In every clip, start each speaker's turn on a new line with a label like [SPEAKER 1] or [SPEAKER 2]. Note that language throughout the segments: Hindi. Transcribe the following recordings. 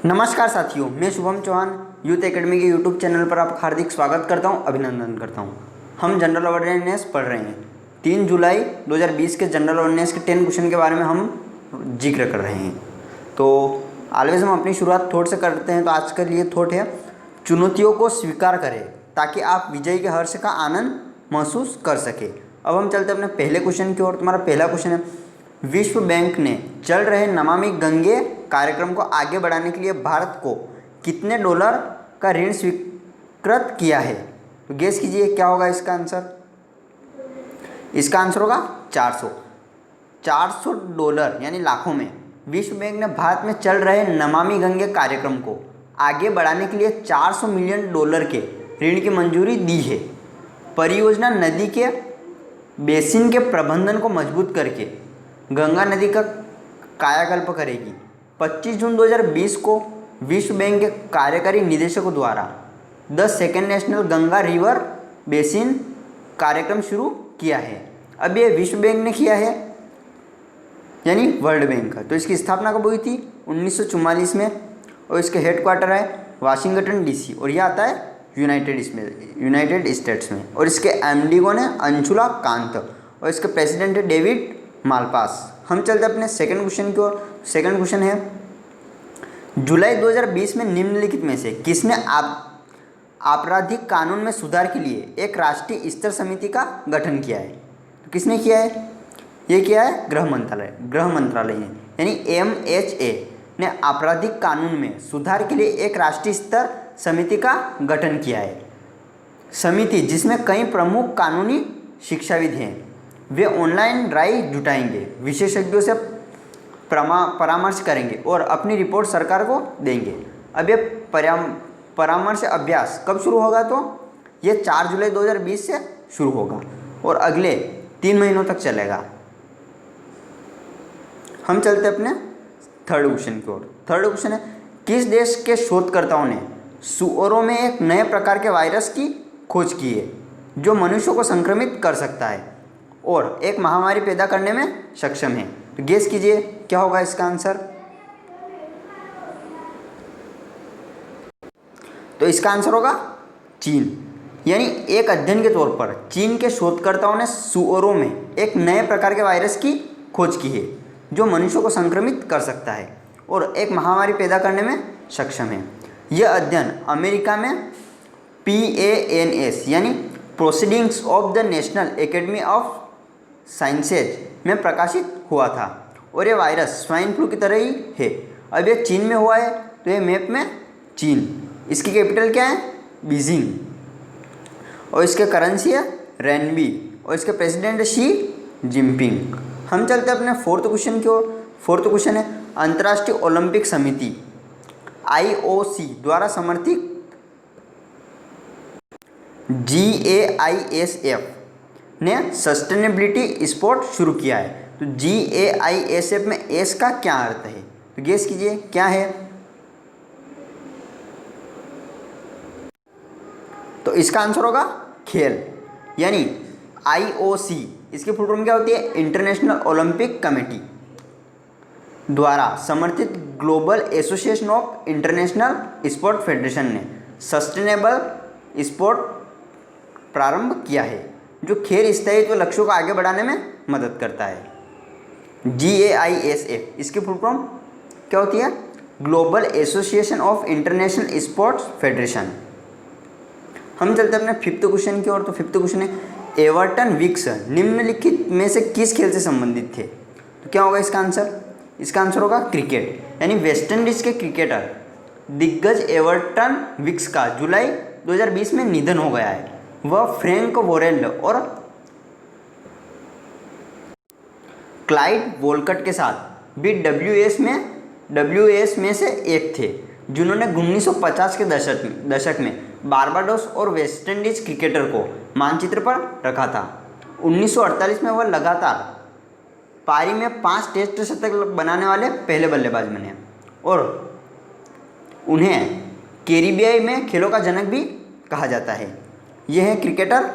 [SPEAKER 1] नमस्कार साथियों, मैं शुभम चौहान यूथ एकेडमी के यूट्यूब चैनल पर आपका हार्दिक स्वागत करता हूं, अभिनंदन करता हूं। हम जनरल अवेयरनेस पढ़ रहे हैं। 3 जुलाई 2020 के जनरल अवेयरनेस के 10 क्वेश्चन के बारे में हम जिक्र कर रहे हैं। तो ऑलवेज हम अपनी शुरुआत थॉट से करते हैं। तो आज के लिए थॉट है, चुनौतियों को स्वीकार करें ताकि आप विजय के हर्ष का आनंद महसूस कर सके। अब हम चलते हैं अपने पहले क्वेश्चन की ओर। तुम्हारा पहला क्वेश्चन है, विश्व बैंक ने चल रहे नमामि गंगे कार्यक्रम को आगे बढ़ाने के लिए भारत को कितने डॉलर का ऋण स्वीकृत किया है? तो गेस कीजिए क्या होगा इसका आंसर। इसका आंसर होगा 400 डॉलर यानी लाखों में। विश्व बैंक ने भारत में चल रहे नमामि गंगे कार्यक्रम को आगे बढ़ाने के लिए 400 मिलियन डॉलर के ऋण की मंजूरी दी है। परियोजना नदी के बेसिन के प्रबंधन को मजबूत करके गंगा नदी का कायाकल्प करेगी। 25 जून 2020 को विश्व बैंक के कार्यकारी निदेशकों द्वारा the second national Ganga river basin कार्यक्रम शुरू किया है। अब ये विश्व बैंक ने किया है यानी वर्ल्ड बैंक का। तो इसकी स्थापना कब हुई थी? 1944 में। और इसके हेडक्वार्टर है वाशिंगटन डीसी और यह आता है यूनाइटेड स्टेट्स में। और इसके एमडी कौन है? अंशुला कांत। और इसके प्रेसिडेंट है डेविड मालपास। हम चलते अपने सेकंड क्वेश्चन की ओर। सेकंड क्वेश्चन है, जुलाई 2020 में निम्नलिखित में से किसने आपराधिक कानून में सुधार के लिए एक राष्ट्रीय स्तर समिति का गठन किया है? तो किसने किया है? ये किया है गृह मंत्रालय ने, यानी MHA ने आपराधिक कानून में सुधार के लिए एक राष्ट्रीय स्तर समिति का गठन किया है। समिति जिसमें कई प्रमुख कानूनी शिक्षाविद हैं, वे ऑनलाइन राय जुटाएंगे, विशेषज्ञों से परामर्श करेंगे और अपनी रिपोर्ट सरकार को देंगे। अब ये परामर्श अभ्यास कब शुरू होगा? तो ये 4 जुलाई 2020 से शुरू होगा और अगले 3 महीनों तक चलेगा। हम चलते अपने थर्ड क्वेश्चन की ओर। थर्ड क्वेश्चन है, किस देश के शोधकर्ताओं ने सुअरों में एक नए प्रकार के वायरस की खोज की है जो मनुष्यों को संक्रमित कर सकता है और एक महामारी पैदा करने में सक्षम है? तो गेस कीजिए क्या होगा इसका आंसर। तो इसका आंसर होगा चीन। यानी एक अध्ययन के तौर पर चीन के शोधकर्ताओं ने सुअरों में एक नए प्रकार के वायरस की खोज की है जो मनुष्यों को संक्रमित कर सकता है और एक महामारी पैदा करने में सक्षम है। यह अध्ययन अमेरिका में PANS यानी proceedings of the national academy of sciences में प्रकाशित हुआ था और ये वायरस स्वाइन फ्लू की तरह ही है। अब ये चीन में हुआ है तो ये मैप में चीन, इसकी कैपिटल क्या है? बीजिंग। और इसके करेंसी है रेनबी और इसके प्रेसिडेंट है शी जिनपिंग। हम चलते हैं अपने फोर्थ क्वेश्चन की ओर। फोर्थ क्वेश्चन है, अंतर्राष्ट्रीय ओलंपिक समिति IOC द्वारा समर्थित GAISF ने सस्टेनेबिलिटी स्पोर्ट शुरू किया है। तो GAISF में एस का क्या अर्थ है? तो गेस कीजिए क्या है। तो इसका आंसर होगा खेल। यानी IOC इसकी फुल फॉर्म क्या होती है? इंटरनेशनल ओलंपिक कमेटी द्वारा समर्थित global association of international sport federation ने सस्टेनेबल स्पोर्ट प्रारंभ किया है जो खेल स्थायित्व लक्ष्यों को आगे बढ़ाने में मदद करता है। GAISF इसकी फुल फॉर्म क्या होती है? Global association of international sports federation. हम चलते हैं अपने फिफ्थ क्वेश्चन की ओर। तो फिफ्थ क्वेश्चन है, एवर्टन विक्स निम्नलिखित में से किस खेल से संबंधित थे? तो क्या होगा इसका आंसर? इसका आंसर होगा क्रिकेट। यानी वेस्ट इंडीज के क्रिकेटर दिग्गज एवर्टन विक्स का जुलाई 2020 में निधन हो गया है। वह फ्रैंक वोरेल और क्लाइड वॉलकट के साथ भी WS में से एक थे जिन्होंने 1950 के दशक में बारबाडोस और वेस्ट इंडीज क्रिकेटर को मानचित्र पर रखा था। 1948 में वह लगातार पारी में 5 टेस्ट शतक बनाने वाले पहले बल्लेबाज बने और उन्हें कैरिबियाई में खेलों का जनक भी कहा जाता है। यह है क्रिकेटर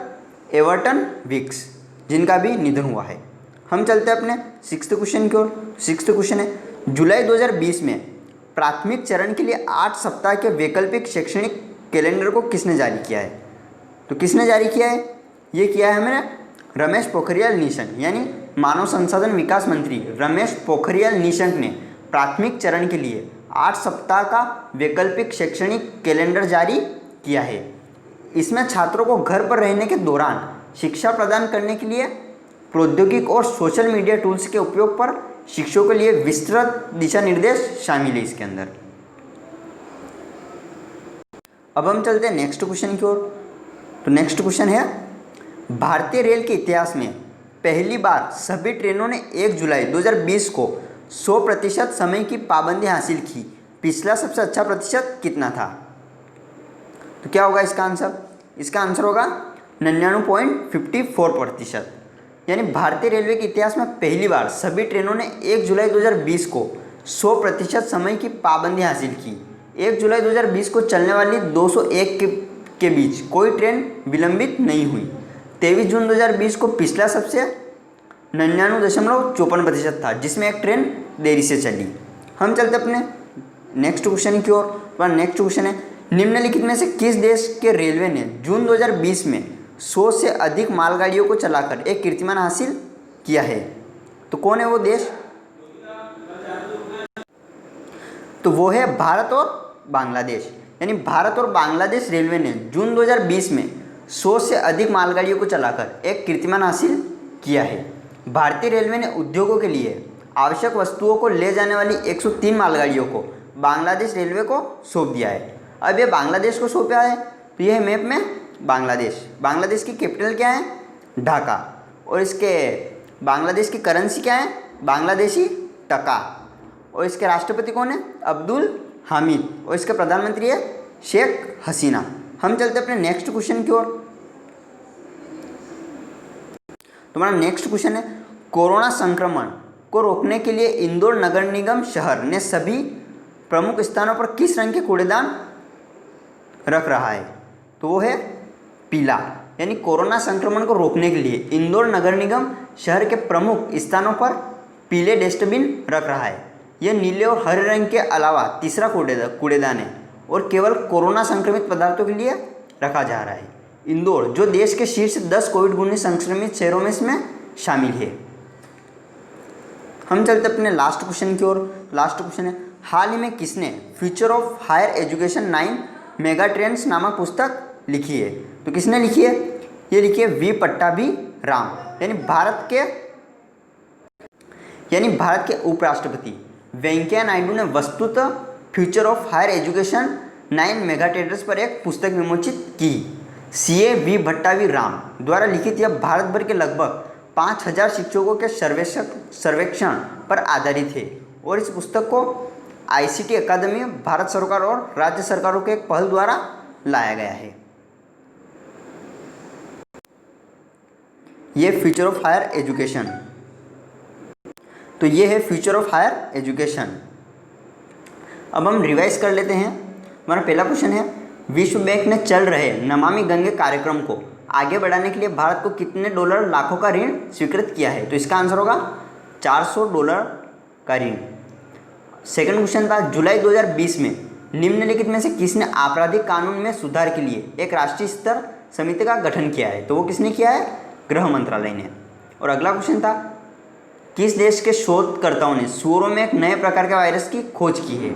[SPEAKER 1] एवर्टन विक्स जिनका भी निधन हुआ है। हम चलते हैं अपने सिक्स्थ क्वेश्चन की ओर। सिक्स्थ क्वेश्चन है, जुलाई 2020 में प्राथमिक चरण के लिए 8 सप्ताह के वैकल्पिक शैक्षणिक कैलेंडर को किसने जारी किया है? तो किसने जारी किया है? ये किया है हमने रमेश पोखरियाल निशंक, यानी मानव संसाधन विकास मंत्री रमेश पोखरियाल निशंक ने प्राथमिक चरण के लिए 8 सप्ताह का वैकल्पिक शैक्षणिक कैलेंडर जारी किया है। इसमें छात्रों को घर पर रहने के दौरान शिक्षा प्रदान करने के लिए प्रौद्योगिक और सोशल मीडिया टूल्स के उपयोग पर शिक्षकों के लिए विस्तृत दिशा निर्देश शामिल है इसके अंदर। अब हम चलते हैं नेक्स्ट क्वेश्चन की ओर। तो नेक्स्ट क्वेश्चन है, भारतीय रेल के इतिहास में पहली बार सभी ट्रेनों ने 1 जुलाई 2020 को 100% समय की पाबंदी हासिल की। पिछला सबसे अच्छा प्रतिशत कितना था? तो क्या होगा इसका आंसर? इसका आंसर होगा 99.54%। यानी भारतीय रेलवे के इतिहास में पहली बार सभी ट्रेनों ने 1 जुलाई 2020 को 100% समय की पाबंदी हासिल की। 1 जुलाई 2020 को चलने वाली 201 के बीच कोई ट्रेन विलंबित नहीं हुई। 23 जून 2020 को पिछला सबसे 99.54% था, जिसमें एक ट्रेन देरी से चली। हम चलते अपने नेक्स्ट क्वेश्चन की ओर। नेक्स्ट क्वेश्चन है, निम्नलिखित में से किस देश के रेलवे ने जून 2020 में 100 से अधिक मालगाड़ियों को चलाकर एक कीर्तिमान हासिल किया है? तो कौन है वो देश? तो वो है भारत और बांग्लादेश। यानी भारत और बांग्लादेश रेलवे ने जून 2020 में 100 से अधिक मालगाड़ियों को चलाकर एक कीर्तिमान हासिल किया है। भारतीय रेलवे ने उद्योगों के लिए आवश्यक वस्तुओं को ले जाने वाली 103 मालगाड़ियों को बांग्लादेश रेलवे को सौंप दिया है। अब ये बांग्लादेश को सौंपा है, तो यह मैप में बांग्लादेश की कैपिटल क्या है? ढाका। और इसके बांग्लादेश की करेंसी क्या है? बांग्लादेशी टका। और इसके राष्ट्रपति कौन है? अब्दुल हामिद। और इसके प्रधानमंत्री है शेख हसीना। हम चलते अपने नेक्स्ट क्वेश्चन की ओर। तुम्हारा नेक्स्ट क्वेश्चन है, कोरोना संक्रमण को रोकने के लिए इंदौर नगर निगम शहर ने सभी प्रमुख स्थानों पर किस रंग के कूड़ेदान रख रहा है? तो वो है पीला। यानी कोरोना संक्रमण को रोकने के लिए इंदौर नगर निगम शहर के प्रमुख स्थानों पर पीले डस्टबिन रख रहा है। यह नीले और हरे रंग के अलावा तीसरा कूड़ेदान है और केवल कोरोना संक्रमित पदार्थों के लिए रखा जा रहा है। इंदौर, जो देश के शीर्ष 10 कोविड-19 संक्रमित शहरों में इसमें शामिल है। हम चलते अपने लास्ट क्वेश्चन की ओर। लास्ट क्वेश्चन है, हाल ही में किसने future of higher education 9 mega trends नामक पुस्तक लिखी है? तो किसने लिखी है? ये लिखी है वी पट्टाभी राम। यानी भारत के उपराष्ट्रपति वेंकैया नायडू ने वस्तुतः future of higher education 9 mega trends पर एक पुस्तक विमोचित की। CA वी पट्टाभी राम द्वारा लिखित यह भारत भर के लगभग 5000 शिक्षकों के सर्वेक्षण पर आधारित है और इस पुस्तक को ICT अकादमी, भारत सरकार और राज्य सरकारों के एक पहल द्वारा लाया गया है। ये फ्यूचर ऑफ हायर एजुकेशन, तो ये है फ्यूचर ऑफ हायर एजुकेशन। अब हम रिवाइज कर लेते हैं। हमारा पहला क्वेश्चन है, विश्व बैंक ने चल रहे नमामि गंगे कार्यक्रम को आगे बढ़ाने के लिए भारत को कितने डॉलर लाखों का ऋण स्वीकृत किया है? तो इसका आंसर होगा $400 का ऋण। सेकंड क्वेश्चन था, जुलाई 2020 में निम्नलिखित में से किसने आपराधिक कानून में सुधार के लिए एक राष्ट्रीय स्तर समिति का गठन किया है? तो वो किसने किया है? गृह मंत्रालय ने। और अगला क्वेश्चन था, किस देश के शोधकर्ताओं ने सुअरों में एक नए प्रकार के वायरस की खोज की है?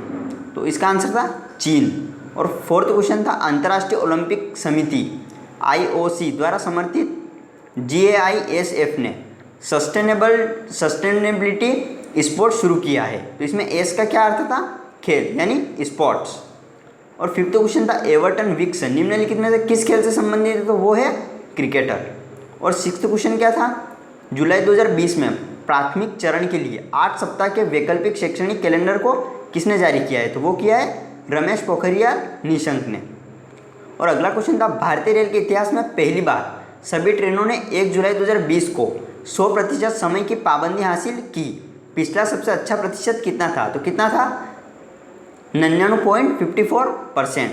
[SPEAKER 1] तो इसका आंसर था चीन। और फोर्थ क्वेश्चन था, अंतर्राष्ट्रीय ओलंपिक समिति IOC द्वारा समर्थित GAISF ने सस्टेनेबिलिटी स्पोर्ट शुरू किया है। तो इसमें एस का क्या अर्थ था? खेल, यानी स्पोर्ट्स। और फिफ्थ क्वेश्चन था, एवर्टन विक्स निम्नलिखित में से किस खेल से संबंधित है? तो वो है क्रिकेटर। और सिक्स्थ क्वेश्चन क्या था, जुलाई 2020 में प्राथमिक चरण के लिए 8 सप्ताह के वैकल्पिक शैक्षणिक कैलेंडर को किसने जारी किया है? तो वो किया है रमेश पोखरियाल निशंक ने। और अगला क्वेश्चन था, भारतीय रेल के इतिहास में पहली बार सभी ट्रेनों ने 1 जुलाई 2020 को 100% समय की पाबंदी हासिल की। पिछला सबसे अच्छा प्रतिशत कितना था? तो कितना था? 99.54%।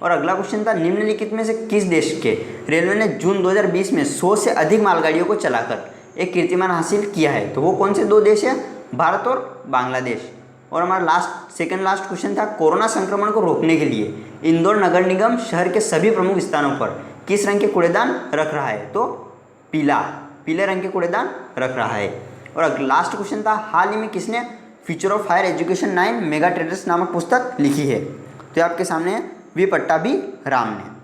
[SPEAKER 1] और अगला क्वेश्चन था, निम्नलिखित में से किस देश के रेलवे ने जून 2020 में 100 से अधिक मालगाड़ियों को चलाकर एक कीर्तिमान हासिल किया है? तो वो कौन से दो देश हैं? भारत और बांग्लादेश। और हमारा सेकंड लास्ट क्वेश्चन था, कोरोना संक्रमण को रोकने के लिए इंदौर नगर निगम शहर के सभी प्रमुख स्थानों पर किस रंग के कूड़ेदान रख रहा है? तो पीले रंग के कूड़ेदान रख रहा है। और लास्ट क्वेश्चन था, हाल ही में किसने future of higher education 9 mega traders नामक पुस्तक लिखी है? तो आपके सामने वी पट्टाभी राम ने।